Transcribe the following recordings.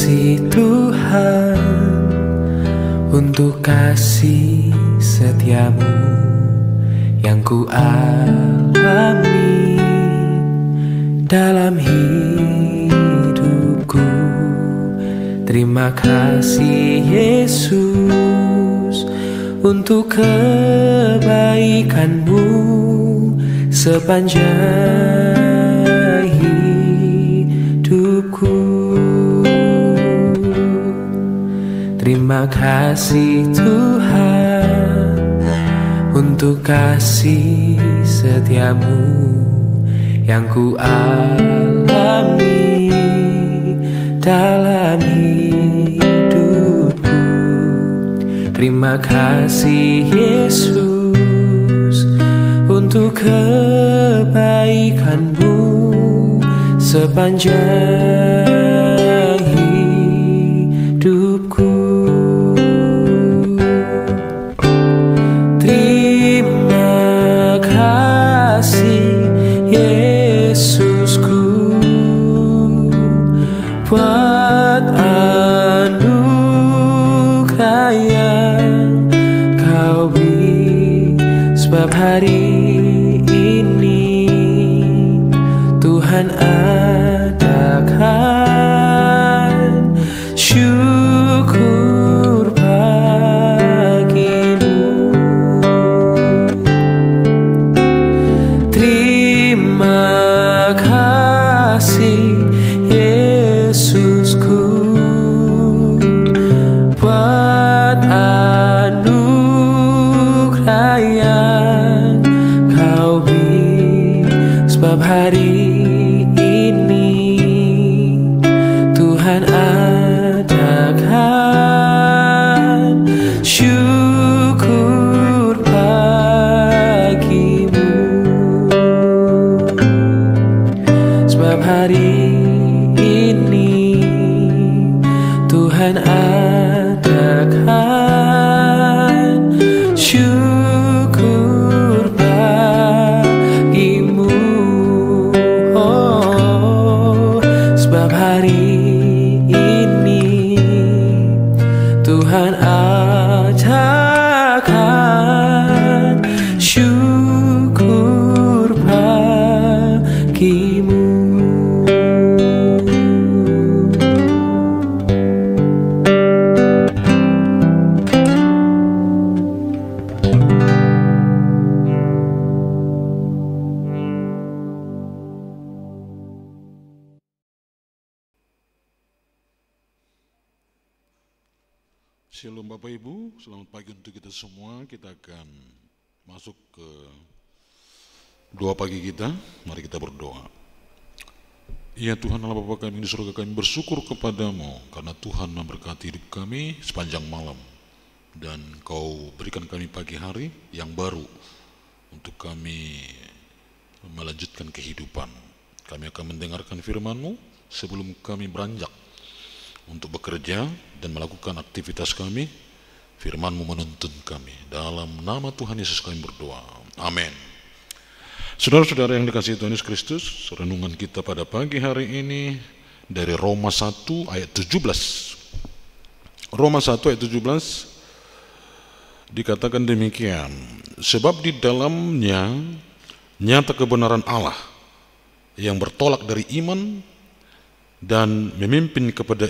kasih Tuhan, untuk kasih setiamu yang ku alami dalam hidupku. Terima kasih Yesus untuk kebaikanmu sepanjang hidupku. Terima kasih Tuhan untuk kasih setiamu yang ku alami dalam hidupku. Terima kasih Yesus untuk kebaikanmu sepanjang hidupku. Terima kasih Yesusku buat anugerah yang kau beri, sebab hari ini Tuhan adakan syukur bagimu. Terima kasih Yesusku buat anugerah yang kau beri, sebab hari ini Tuhan adakan syukur bagimu. Sebab hari ini Tuhan adakan syukur bagimu. Oh, sebab hari ini Tuhan adakan syukur bagimu. Shalom Bapak Ibu, selamat pagi untuk kita semua. Kita akan masuk ke doa pagi kita. Mari kita berdoa. Ya Tuhan Allah Bapa kami di surga, kami bersyukur kepadamu karena Tuhan memberkati hidup kami sepanjang malam, dan Kau berikan kami pagi hari yang baru untuk kami melanjutkan kehidupan. Kami akan mendengarkan firman-Mu sebelum kami beranjak untuk bekerja dan melakukan aktivitas kami. Firman-Mu menuntun kami. Dalam nama Tuhan Yesus kami berdoa. Amin. Saudara-saudara yang dikasihi Tuhan Yesus Kristus, renungan kita pada pagi hari ini dari Roma 1 ayat 17. Roma 1 ayat 17 dikatakan demikian, sebab di dalamnya nyata kebenaran Allah yang bertolak dari iman dan memimpin kepada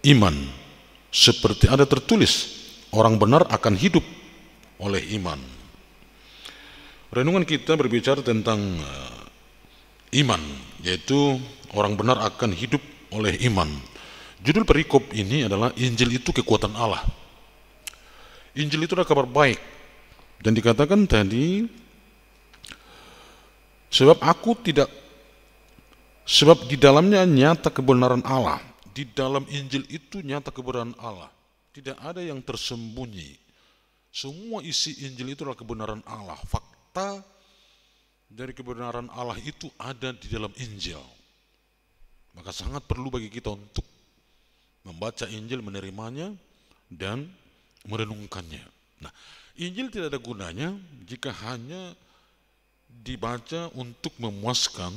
iman, seperti ada tertulis, orang benar akan hidup oleh iman. Renungan kita berbicara tentang iman, yaitu orang benar akan hidup oleh iman. Judul perikop ini adalah Injil itu kekuatan Allah. Injil itu adalah kabar baik, dan dikatakan tadi, sebab di dalamnya nyata kebenaran Allah. Di dalam Injil itu nyata kebenaran Allah. Tidak ada yang tersembunyi. Semua isi Injil itu adalah kebenaran Allah. Fakta dari kebenaran Allah itu ada di dalam Injil. Maka sangat perlu bagi kita untuk membaca Injil, menerimanya, dan merenungkannya. Nah, Injil tidak ada gunanya jika hanya dibaca untuk memuaskan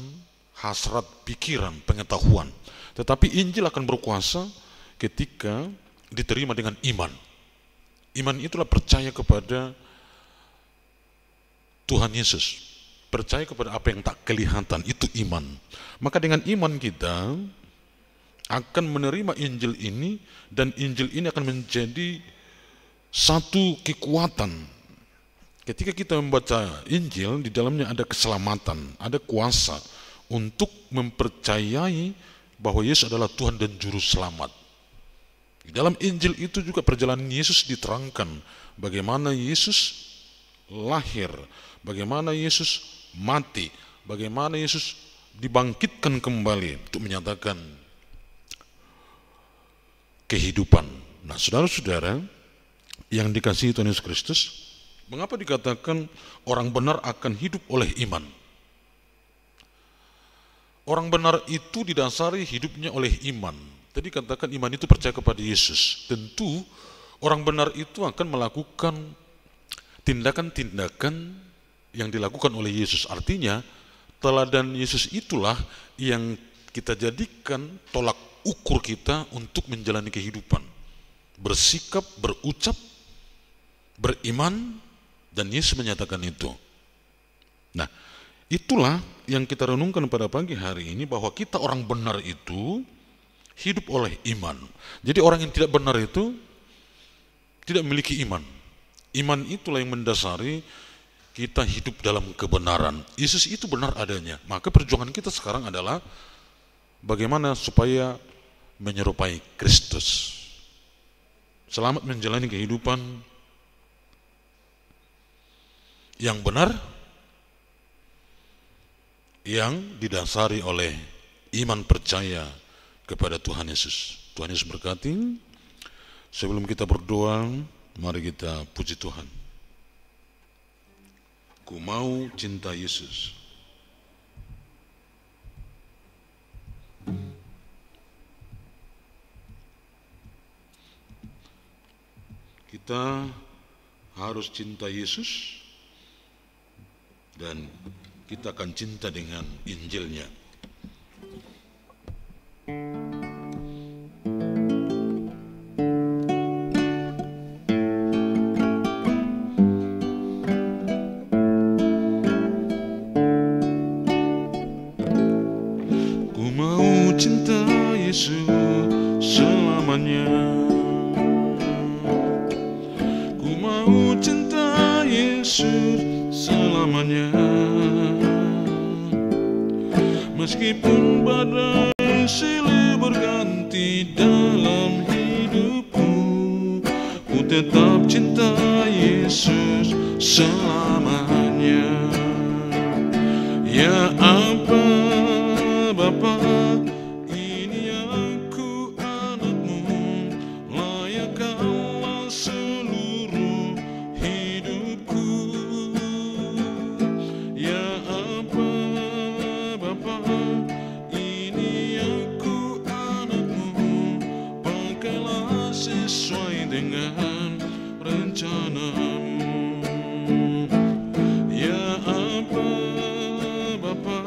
hasrat pikiran, pengetahuan. Tetapi Injil akan berkuasa ketika diterima dengan iman. Iman itulah percaya kepada Tuhan Yesus. Percaya kepada apa yang tak kelihatan, itu iman. Maka dengan iman kita akan menerima Injil ini, dan Injil ini akan menjadi satu kekuatan. Ketika kita membaca Injil, di dalamnya ada keselamatan, ada kuasa untuk mempercayai bahwa Yesus adalah Tuhan dan Juru Selamat. Di dalam Injil itu juga perjalanan Yesus diterangkan, bagaimana Yesus lahir, bagaimana Yesus mati, bagaimana Yesus dibangkitkan kembali untuk menyatakan kehidupan. Nah, saudara-saudara yang dikasihi Tuhan Yesus Kristus, mengapa dikatakan orang benar akan hidup oleh iman? Orang benar itu didasari hidupnya oleh iman. Tadi katakan iman itu percaya kepada Yesus. Tentu orang benar itu akan melakukan tindakan-tindakan yang dilakukan oleh Yesus. Artinya teladan Yesus itulah yang kita jadikan tolak ukur kita untuk menjalani kehidupan. Bersikap, berucap, beriman, dan Yesus menyatakan itu. Nah, itulah yang kita renungkan pada pagi hari ini, bahwa kita orang benar itu hidup oleh iman. Jadi orang yang tidak benar itu tidak memiliki iman. Iman itulah yang mendasari kita hidup dalam kebenaran. Yesus itu benar adanya. Maka perjuangan kita sekarang adalah bagaimana supaya menyerupai Kristus. Selamat menjalani kehidupan yang benar, yang didasari oleh iman percaya kepada Tuhan Yesus. Tuhan Yesus berkati. Sebelum kita berdoa, mari kita puji Tuhan. Ku mau cinta Yesus. Kita harus cinta Yesus, dan kita akan cinta dengan Injilnya. Ku mau cinta Yesus selamanya. Ku mau cinta Yesus selamanya. Meskipun badai silih berganti dalam hidupku, ku tetap cinta Yesus selamanya. Ya apa Bapa, ini aku anakmu, layakkanlah seluruh hidupku. Ya apa Bapa, ini aku anakmu, pakailah sesuai dengan rencanamu. Ya apa Bapa,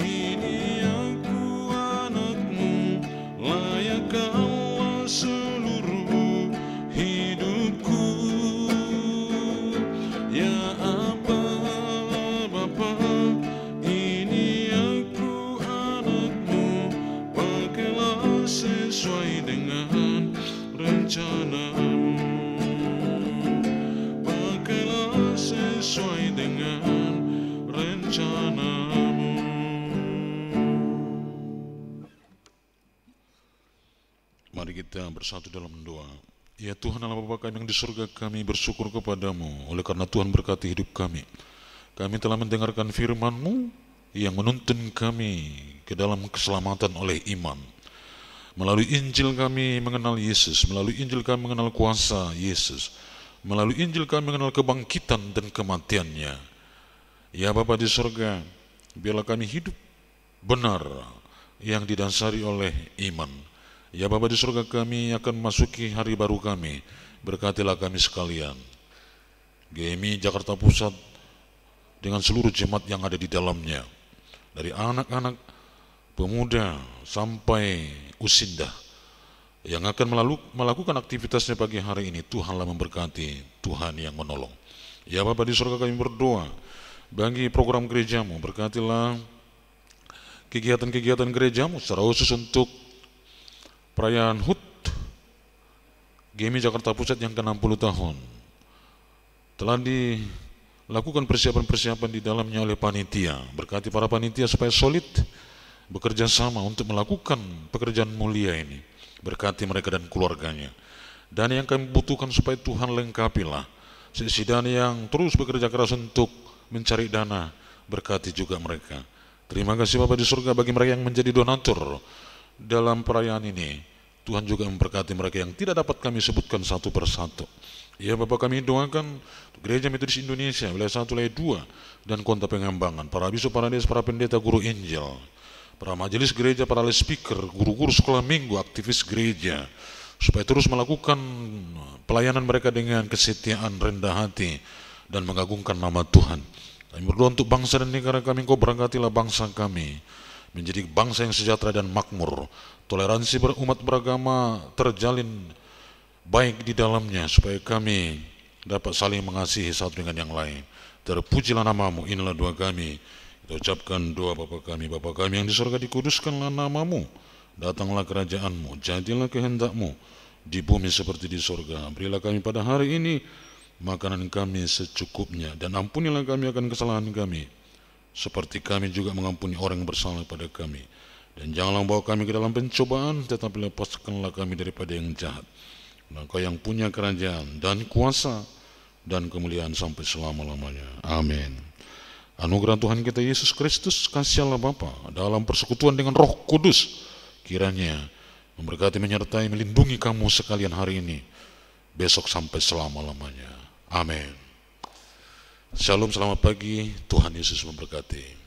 ini aku anakmu, layakkanlah seluruh hidupku. Ya apa Bapa, ini aku anakmu, pakailah sesuai dengan rencanamu. Pakailah sesuai dengan rencanamu. Mari kita bersatu dalam doa. Ya Tuhan Allah Bapa kami yang di surga, kami bersyukur kepadamu oleh karena Tuhan berkati hidup kami. Kami telah mendengarkan firman-Mu yang menuntun kami ke dalam keselamatan oleh iman. Melalui Injil kami mengenal Yesus, melalui Injil kami mengenal kuasa Yesus, melalui Injil kami mengenal kebangkitan dan kematiannya. Ya Bapa di surga, biarlah kami hidup benar yang didasari oleh iman. Ya Bapa di surga, kami akan memasuki hari baru kami. Berkatilah kami sekalian. GMI Jakarta Pusat dengan seluruh jemaat yang ada di dalamnya. dari anak-anak, pemuda, sampai usinda yang akan melakukan aktivitasnya pagi hari ini. Tuhanlah memberkati, Tuhan yang menolong. Ya Bapa di surga, kami berdoa bagi program gerejamu, berkatilah kegiatan-kegiatan gerejamu secara khusus untuk perayaan HUT GMI Jakarta Pusat yang ke-60 tahun. Telah dilakukan persiapan-persiapan di dalamnya oleh panitia. Berkati para panitia supaya solid bekerja sama untuk melakukan pekerjaan mulia ini. Berkati mereka dan keluarganya. Dan yang kami butuhkan supaya Tuhan lengkapilah sesi dan yang terus bekerja keras untuk mencari dana. Berkati juga mereka. Terima kasih Bapa di surga bagi mereka yang menjadi donatur dalam perayaan ini. Tuhan juga memberkati mereka yang tidak dapat kami sebutkan satu persatu. Ya Bapak, kami doakan Gereja Metodis Indonesia wilayah 1, wilayah 2 dan Kota Pengembangan, para bisu, para des, para pendeta, guru Injil, para majelis gereja, para speaker, guru-guru sekolah minggu, aktivis gereja, supaya terus melakukan pelayanan mereka dengan kesetiaan, rendah hati, dan mengagungkan nama Tuhan. Kami berdoa untuk bangsa dan negara kami, Engkau berkatilah bangsa kami menjadi bangsa yang sejahtera dan makmur. Toleransi berumat beragama terjalin baik di dalamnya, supaya kami dapat saling mengasihi satu dengan yang lain. Terpujilah namamu, inilah doa kami. Kita ucapkan doa Bapa kami yang di surga, dikuduskanlah namamu, datanglah kerajaanmu, jadilah kehendakmu di bumi seperti di surga. Berilah kami pada hari ini makanan kami secukupnya, dan ampunilah kami akan kesalahan kami, seperti kami juga mengampuni orang yang bersalah pada kami. Dan janganlah bawa kami ke dalam pencobaan, tetapi lepaskanlah kami daripada yang jahat. Engkau yang punya kerajaan dan kuasa dan kemuliaan sampai selama-lamanya. Amin. Anugerah Tuhan kita Yesus Kristus, kasih Allah Bapa dalam persekutuan dengan Roh Kudus, kiranya memberkati, menyertai, melindungi kamu sekalian hari ini, besok sampai selama-lamanya. Amin. Shalom, selamat pagi, Tuhan Yesus memberkati.